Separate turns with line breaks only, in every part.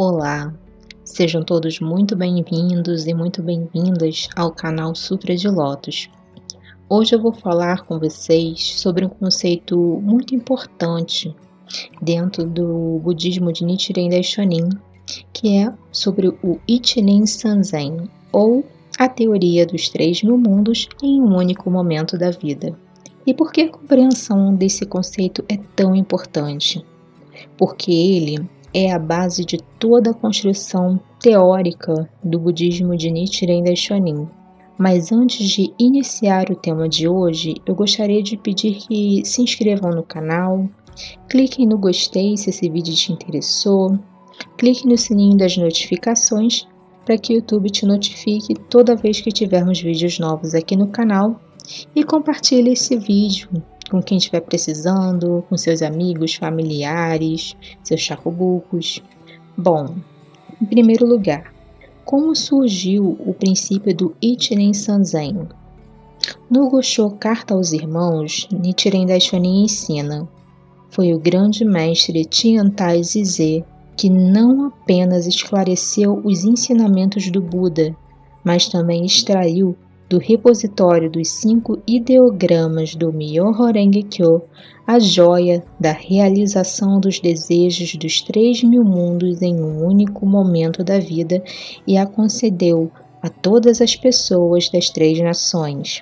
Olá, sejam todos muito bem-vindos e muito bem-vindas ao canal Sutra de Lótus. Hoje eu vou falar com vocês sobre um conceito muito importante dentro do budismo de Nichiren Daishonin, que é sobre o Ichinen Sanzen, ou a teoria dos 3.000 mundos em um único momento da vida. E por que a compreensão desse conceito é tão importante? Porque ele é a base de toda a construção teórica do budismo de Nichiren Daishonin. Mas antes de iniciar o tema de hoje, eu gostaria de pedir que se inscrevam no canal, cliquem no gostei se esse vídeo te interessou, clique no sininho das notificações para que o YouTube te notifique toda vez que tivermos vídeos novos aqui no canal e compartilhe esse vídeo com quem estiver precisando, com seus amigos, familiares, seus shakubukus. Bom, em primeiro lugar, como surgiu o princípio do Ichinen Sanzen? No Gosho Carta aos Irmãos, Nichiren Daishonin ensina: foi o grande mestre Tiantai Zizé que não apenas esclareceu os ensinamentos do Buda, mas também extraiu do repositório dos 5 ideogramas do Myoho Renge Kyo a joia da realização dos desejos dos 3.000 mundos em um único momento da vida e a concedeu a todas as pessoas das 3 nações.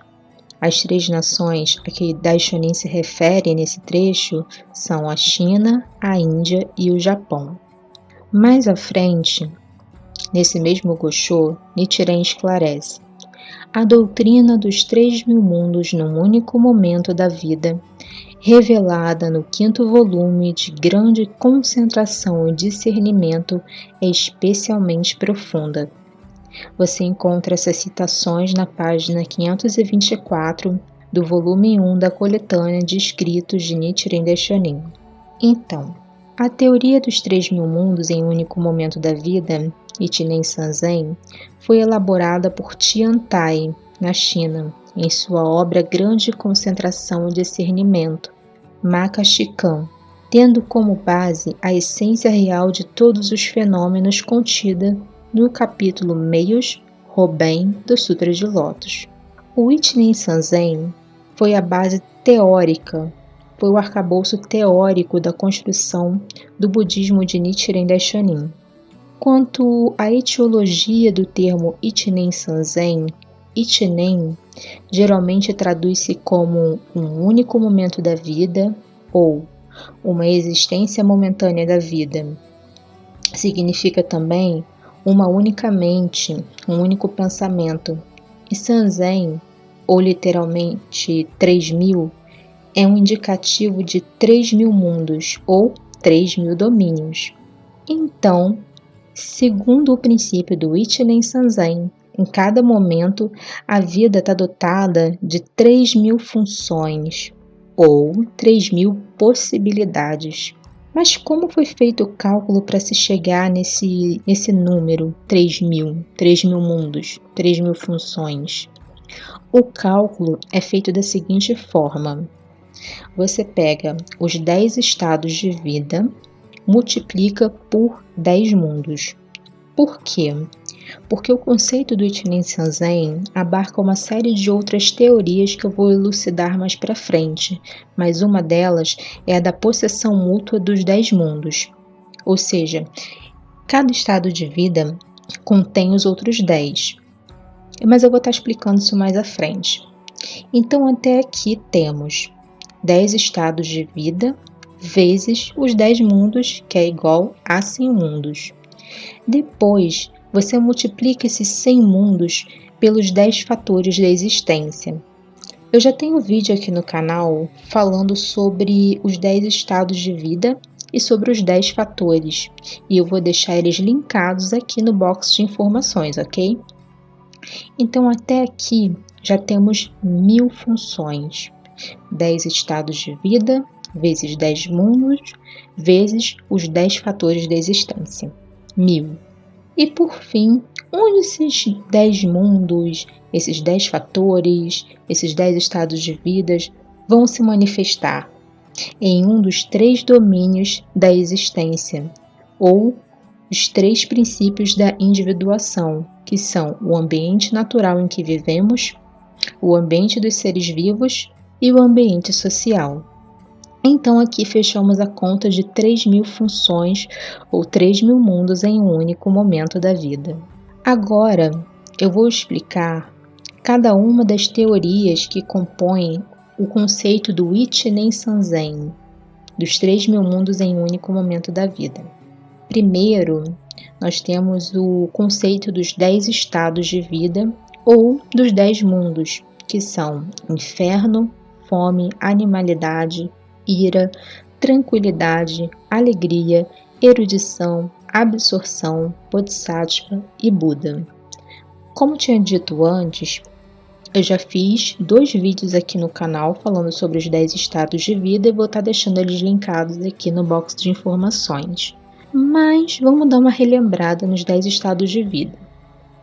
As 3 nações a que Daishonin se refere nesse trecho são a China, a Índia e o Japão. Mais à frente, nesse mesmo Gosho, Nichiren esclarece: a doutrina dos 3.000 mundos num único momento da vida, revelada no 5º volume de grande concentração e discernimento, é especialmente profunda. Você encontra essas citações na página 524 do volume 1 da coletânea de escritos de Nichiren Daishonin. Então, a teoria dos 3.000 mundos em um único momento da vida, Ichinen Sanzen, foi elaborada por Tiantai, na China, em sua obra Grande Concentração e Discernimento, Maka Shikan, tendo como base a essência real de todos os fenômenos contida no capítulo Meios Roben do Sutra de Lótus. O Ichinen Sanzen foi a base teórica, foi o arcabouço teórico da construção do budismo de Nichiren Daishonin. Quanto à etiologia do termo Ichinen Sanzen, Ichinen geralmente traduz-se como um único momento da vida ou uma existência momentânea da vida. Significa também uma única mente, um único pensamento. E Sanzen, ou literalmente 3.000, é um indicativo de 3.000 mundos ou 3.000 domínios. Então, segundo o princípio do Ichinen Sanzen, em cada momento a vida está dotada de 3.000 funções ou 3.000 possibilidades. Mas como foi feito o cálculo para se chegar nesse número 3.000? 3.000 mundos, 3.000 funções. O cálculo é feito da seguinte forma: você pega os 10 estados de vida, multiplica por 10 mundos. Por quê? Porque o conceito do Ichinen Sanzen abarca uma série de outras teorias que eu vou elucidar mais para frente, mas uma delas é a da possessão mútua dos 10 mundos. Ou seja, cada estado de vida contém os outros 10. Mas eu vou estar explicando isso mais à frente. Então, até aqui temos 10 estados de vida vezes os 10 mundos, que é igual a 100 mundos. Depois, você multiplica esses 100 mundos pelos 10 fatores da existência. Eu já tenho um vídeo aqui no canal falando sobre os 10 estados de vida e sobre os 10 fatores, e eu vou deixar eles linkados aqui no box de informações, ok? Então, até aqui já temos 1.000 funções. 10 estados de vida vezes 10 mundos vezes os 10 fatores da existência. 1.000. E por fim, onde esses 10 mundos, esses 10 fatores, esses 10 estados de vidas vão se manifestar? Em um dos 3 domínios da existência, ou os 3 princípios da individuação, que são o ambiente natural em que vivemos, o ambiente dos seres vivos e o ambiente social. Então aqui fechamos a conta de 3.000 funções ou 3.000 mundos em um único momento da vida. Agora eu vou explicar cada uma das teorias que compõem o conceito do Ichinen Sanzen, dos 3.000 mundos em um único momento da vida. Primeiro, nós temos o conceito dos 10 estados de vida ou dos 10 mundos, que são inferno, fome, animalidade, ira, tranquilidade, alegria, erudição, absorção, bodhisattva e Buda. Como tinha dito antes, eu já fiz 2 vídeos aqui no canal falando sobre os 10 estados de vida e vou estar deixando eles linkados aqui no box de informações. Mas vamos dar uma relembrada nos 10 estados de vida.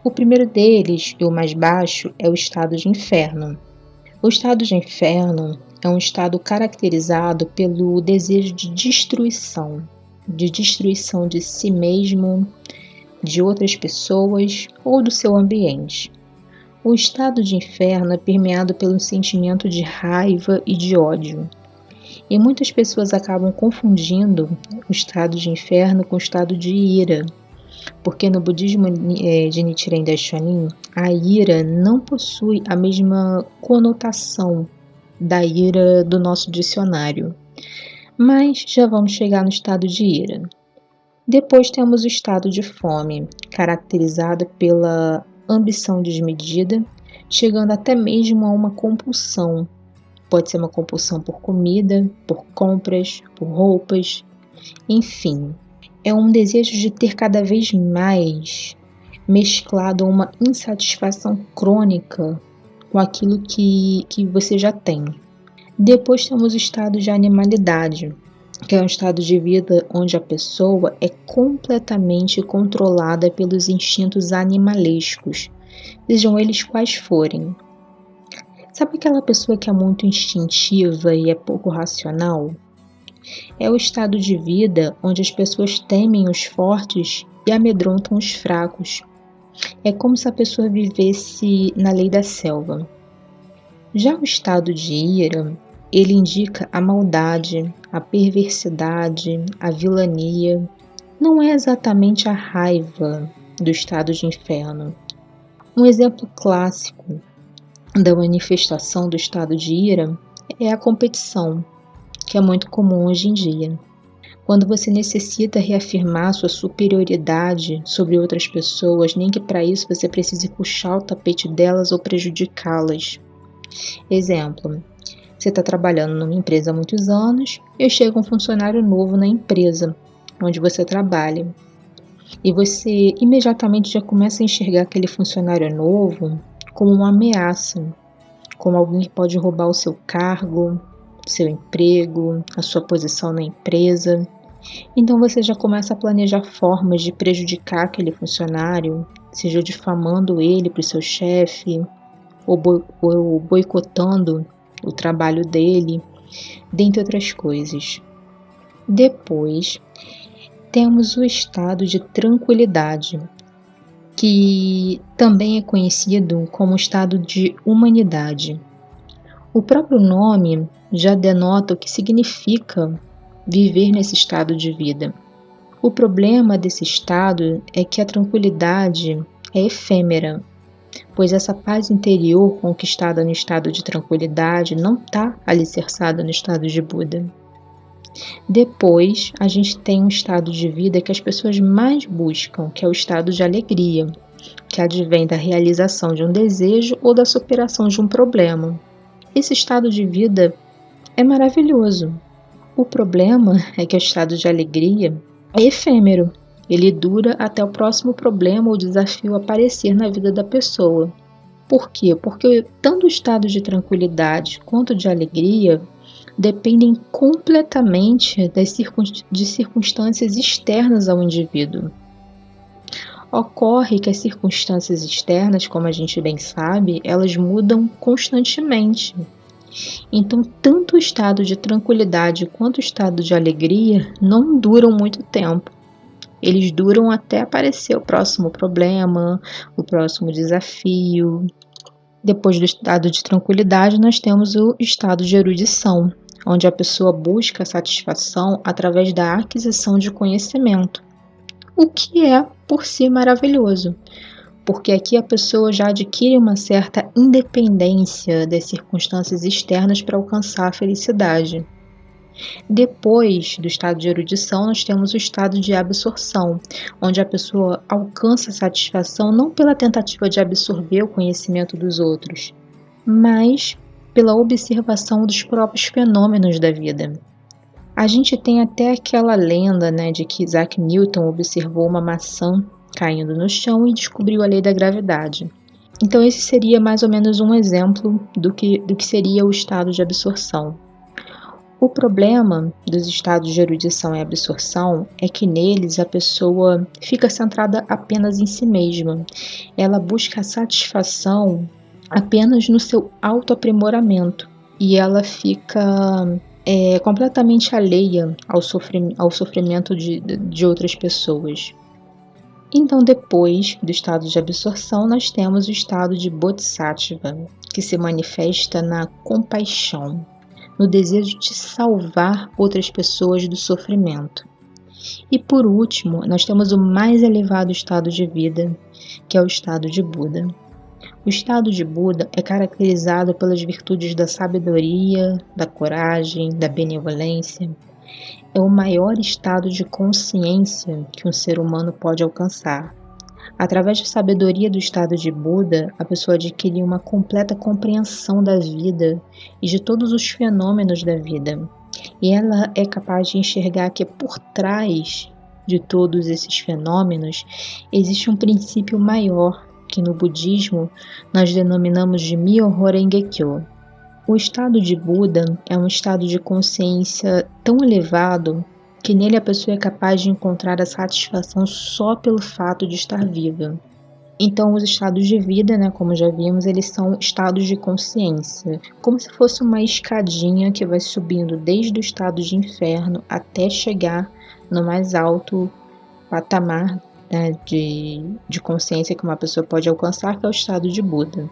O primeiro deles, e o mais baixo, é o estado de inferno. O estado de inferno é um estado caracterizado pelo desejo de destruição de si mesmo, de outras pessoas ou do seu ambiente. O estado de inferno é permeado pelo sentimento de raiva e de ódio. E muitas pessoas acabam confundindo o estado de inferno com o estado de ira, porque no budismo de Nichiren Daishonin, a ira não possui a mesma conotação da ira do nosso dicionário. Mas já vamos chegar no estado de ira. Depois temos o estado de fome, caracterizado pela ambição desmedida, chegando até mesmo a uma compulsão. Pode ser uma compulsão por comida, por compras, por roupas, enfim. É um desejo de ter cada vez mais, mesclado a uma insatisfação crônica com aquilo que você já tem. Depois temos o estado de animalidade, que é um estado de vida onde a pessoa é completamente controlada pelos instintos animalescos, sejam eles quais forem. Sabe aquela pessoa que é muito instintiva e é pouco racional? É o estado de vida onde as pessoas temem os fortes e amedrontam os fracos. É como se a pessoa vivesse na lei da selva. Já o estado de ira, ele indica a maldade, a perversidade, a vilania. Não é exatamente a raiva do estado de inferno. Um exemplo clássico da manifestação do estado de ira é a competição, que é muito comum hoje em dia. Quando você necessita reafirmar sua superioridade sobre outras pessoas, nem que para isso você precise puxar o tapete delas ou prejudicá-las. Exemplo, você está trabalhando numa empresa há muitos anos e chega um funcionário novo na empresa onde você trabalha. E você imediatamente já começa a enxergar aquele funcionário novo como uma ameaça, como alguém que pode roubar o seu cargo, seu emprego, a sua posição na empresa. Então você já começa a planejar formas de prejudicar aquele funcionário, seja difamando ele para o seu chefe, ou boicotando o trabalho dele, dentre outras coisas. Depois, temos o estado de tranquilidade, que também é conhecido como estado de humanidade. O próprio nome já denota o que significa viver nesse estado de vida. O problema desse estado é que a tranquilidade é efêmera, pois essa paz interior conquistada no estado de tranquilidade não está alicerçada no estado de Buda. Depois, a gente tem um estado de vida que as pessoas mais buscam, que é o estado de alegria, que advém da realização de um desejo ou da superação de um problema. Esse estado de vida é maravilhoso. O problema é que o estado de alegria é efêmero. Ele dura até o próximo problema ou desafio aparecer na vida da pessoa. Por quê? Porque tanto o estado de tranquilidade quanto de alegria dependem completamente de circunstâncias externas ao indivíduo. Ocorre que as circunstâncias externas, como a gente bem sabe, elas mudam constantemente. Então, tanto o estado de tranquilidade quanto o estado de alegria não duram muito tempo. Eles duram até aparecer o próximo problema, o próximo desafio. Depois do estado de tranquilidade, nós temos o estado de erudição, onde a pessoa busca satisfação através da aquisição de conhecimento, o que é, por si, maravilhoso, porque aqui a pessoa já adquire uma certa independência das circunstâncias externas para alcançar a felicidade. Depois do estado de erudição, nós temos o estado de absorção, onde a pessoa alcança satisfação não pela tentativa de absorver o conhecimento dos outros, mas pela observação dos próprios fenômenos da vida. A gente tem até aquela lenda, de que Isaac Newton observou uma maçã caindo no chão e descobriu a lei da gravidade. Então esse seria mais ou menos um exemplo do que seria o estado de absorção. O problema dos estados de erudição e absorção é que neles a pessoa fica centrada apenas em si mesma. Ela busca a satisfação apenas no seu autoaprimoramento e ela fica completamente alheia ao sofrimento de outras pessoas. Então, depois do estado de absorção, nós temos o estado de Bodhisattva, que se manifesta na compaixão, no desejo de salvar outras pessoas do sofrimento. E por último, nós temos o mais elevado estado de vida, que é o estado de Buda. O estado de Buda é caracterizado pelas virtudes da sabedoria, da coragem, da benevolência. É o maior estado de consciência que um ser humano pode alcançar. Através da sabedoria do estado de Buda, a pessoa adquire uma completa compreensão da vida e de todos os fenômenos da vida. E ela é capaz de enxergar que por trás de todos esses fenômenos existe um princípio maior, que no budismo nós denominamos de Myoho Renge Kyo. O estado de Buda é um estado de consciência tão elevado que nele a pessoa é capaz de encontrar a satisfação só pelo fato de estar viva. Então, os estados de vida, como já vimos, eles são estados de consciência, como se fosse uma escadinha que vai subindo desde o estado de inferno até chegar no mais alto patamar de consciência que uma pessoa pode alcançar, que é o estado de Buda.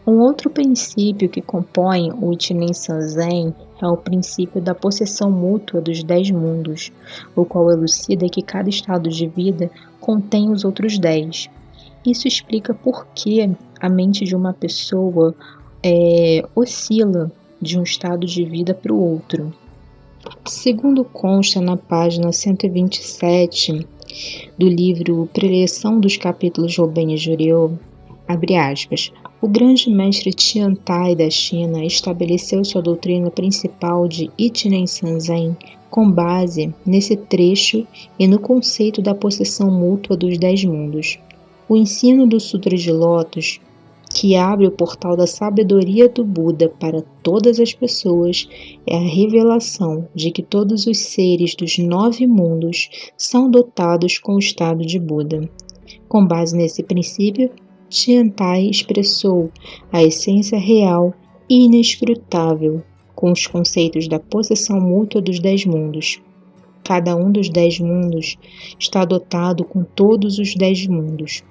Um outro princípio que compõe o Ichinen Sanzen é o princípio da possessão mútua dos 10 mundos, o qual elucida que cada estado de vida contém os outros 10. Isso explica por que a mente de uma pessoa oscila de um estado de vida para o outro. Segundo consta na página 127 do livro Preleção dos Capítulos Robin e Juryo, abre aspas, o grande mestre Tiantai da China estabeleceu sua doutrina principal de Ichinen Sanzen com base nesse trecho e no conceito da possessão mútua dos 10 mundos. O ensino do Sutra de Lótus, que abre o portal da sabedoria do Buda para todas as pessoas, é a revelação de que todos os seres dos 9 mundos são dotados com o estado de Buda. Com base nesse princípio, Tiantai expressou a essência real e inescrutável com os conceitos da possessão mútua dos 10 mundos. Cada um dos 10 mundos está dotado com todos os 10 mundos,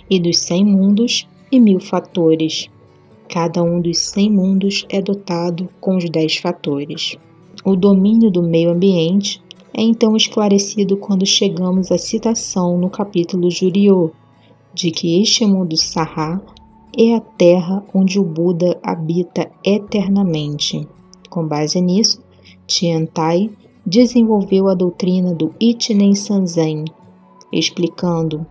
e dos 100 mundos e 1000 fatores. Cada um dos 100 mundos é dotado com os 10 fatores. O domínio do meio ambiente é então esclarecido quando chegamos à citação no capítulo Juryo, de que este mundo Saha é a terra onde o Buda habita eternamente. Com base nisso, Tiantai desenvolveu a doutrina do Ichinen Sanzen, explicando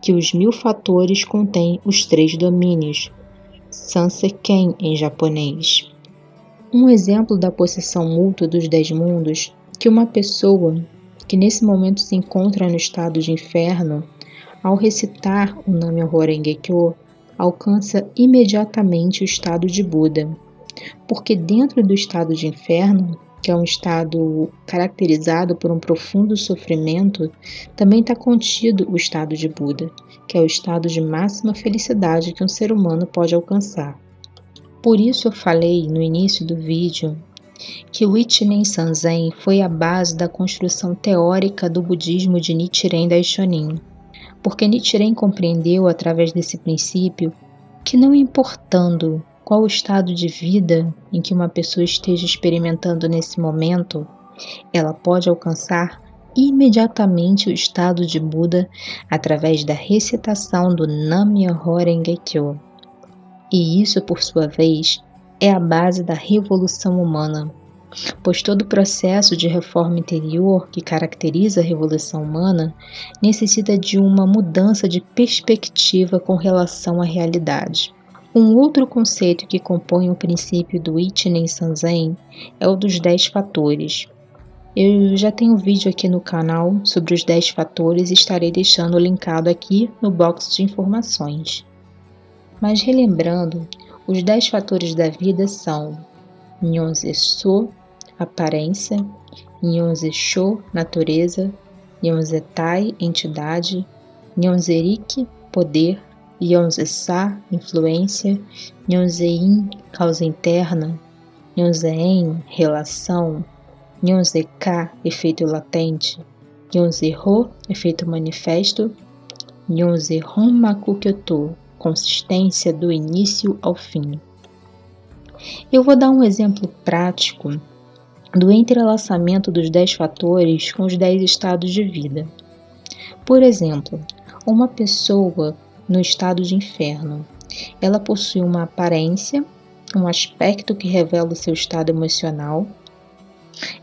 que os 1000 fatores contêm os 3 domínios, Sanseiken em japonês. Um exemplo da possessão mútua dos 10 mundos, que uma pessoa que nesse momento se encontra no estado de inferno, ao recitar o Nam-myoho Renge Kyo, alcança imediatamente o estado de Buda, porque dentro do estado de inferno, que é um estado caracterizado por um profundo sofrimento, também está contido o estado de Buda, que é o estado de máxima felicidade que um ser humano pode alcançar. Por isso eu falei no início do vídeo que o Ichinen Sanzen foi a base da construção teórica do budismo de Nichiren Daishonin, porque Nichiren compreendeu através desse princípio que não importando qual o estado de vida em que uma pessoa esteja experimentando nesse momento, ela pode alcançar imediatamente o estado de Buda através da recitação do Nam-myoho Renge-kyo. E isso, por sua vez, é a base da revolução humana, pois todo o processo de reforma interior que caracteriza a revolução humana necessita de uma mudança de perspectiva com relação à realidade. Um outro conceito que compõe o princípio do Ichinen Sanzen é o dos 10 fatores. Eu já tenho um vídeo aqui no canal sobre os 10 fatores e estarei deixando linkado aqui no box de informações. Mas relembrando, os 10 fatores da vida são Nyonze-so, aparência, Nyonze-sho, natureza, Nyonze-tai, entidade, Nyonze-riki, poder, Nyonze-sa, influência, Nyonze-in, causa interna, Nyonze-en, relação, Nyonze-ka, efeito latente, Nyonze-ho, efeito manifesto, Nyonze-honmaku-kyoto, consistência do início ao fim. Eu vou dar um exemplo prático do entrelaçamento dos 10 fatores com os 10 estados de vida. Por exemplo, uma pessoa no estado de inferno, ela possui uma aparência, um aspecto que revela o seu estado emocional.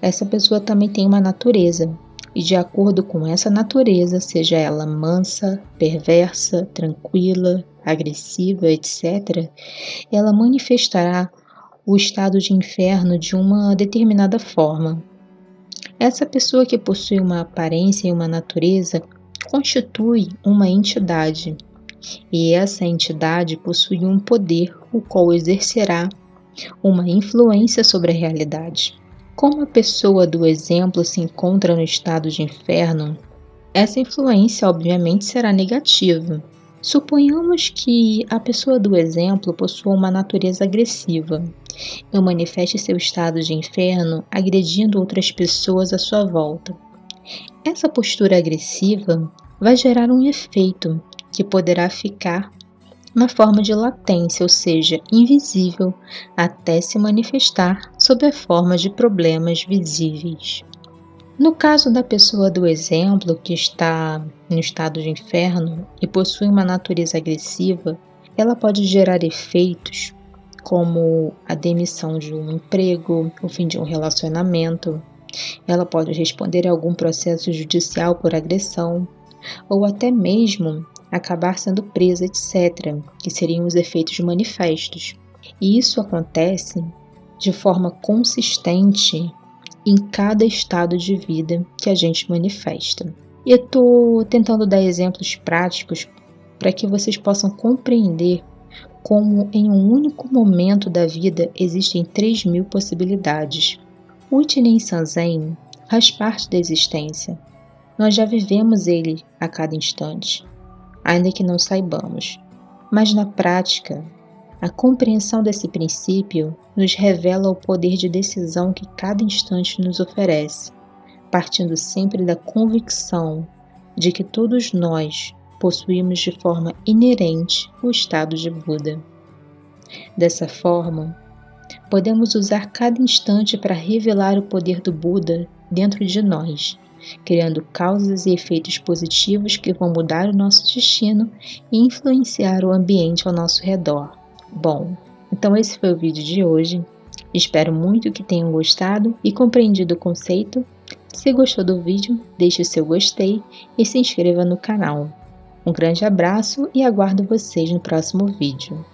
Essa pessoa também tem uma natureza, e de acordo com essa natureza, seja ela mansa, perversa, tranquila, agressiva, etc., ela manifestará o estado de inferno de uma determinada forma. Essa pessoa que possui uma aparência e uma natureza constitui uma entidade, e essa entidade possui um poder, o qual exercerá uma influência sobre a realidade. Como a pessoa do exemplo se encontra no estado de inferno, essa influência obviamente será negativa. Suponhamos que a pessoa do exemplo possua uma natureza agressiva e manifeste seu estado de inferno agredindo outras pessoas à sua volta. Essa postura agressiva vai gerar um efeito que poderá ficar na forma de latência, ou seja, invisível, até se manifestar sob a forma de problemas visíveis. No caso da pessoa do exemplo, que está no estado de inferno e possui uma natureza agressiva, ela pode gerar efeitos como a demissão de um emprego, o fim de um relacionamento. Ela pode responder a algum processo judicial por agressão, ou até mesmo acabar sendo presa, etc., que seriam os efeitos manifestos. E isso acontece de forma consistente em cada estado de vida que a gente manifesta. E eu estou tentando dar exemplos práticos para que vocês possam compreender como em um único momento da vida existem 3.000 possibilidades. O Ichinen Sanzen faz parte da existência. Nós já vivemos ele a cada instante, ainda que não saibamos. Mas na prática, a compreensão desse princípio nos revela o poder de decisão que cada instante nos oferece, partindo sempre da convicção de que todos nós possuímos de forma inerente o estado de Buda. Dessa forma, podemos usar cada instante para revelar o poder do Buda dentro de nós, criando causas e efeitos positivos que vão mudar o nosso destino e influenciar o ambiente ao nosso redor. Bom, então esse foi o vídeo de hoje. Espero muito que tenham gostado e compreendido o conceito. Se gostou do vídeo, deixe o seu gostei e se inscreva no canal. Um grande abraço e aguardo vocês no próximo vídeo.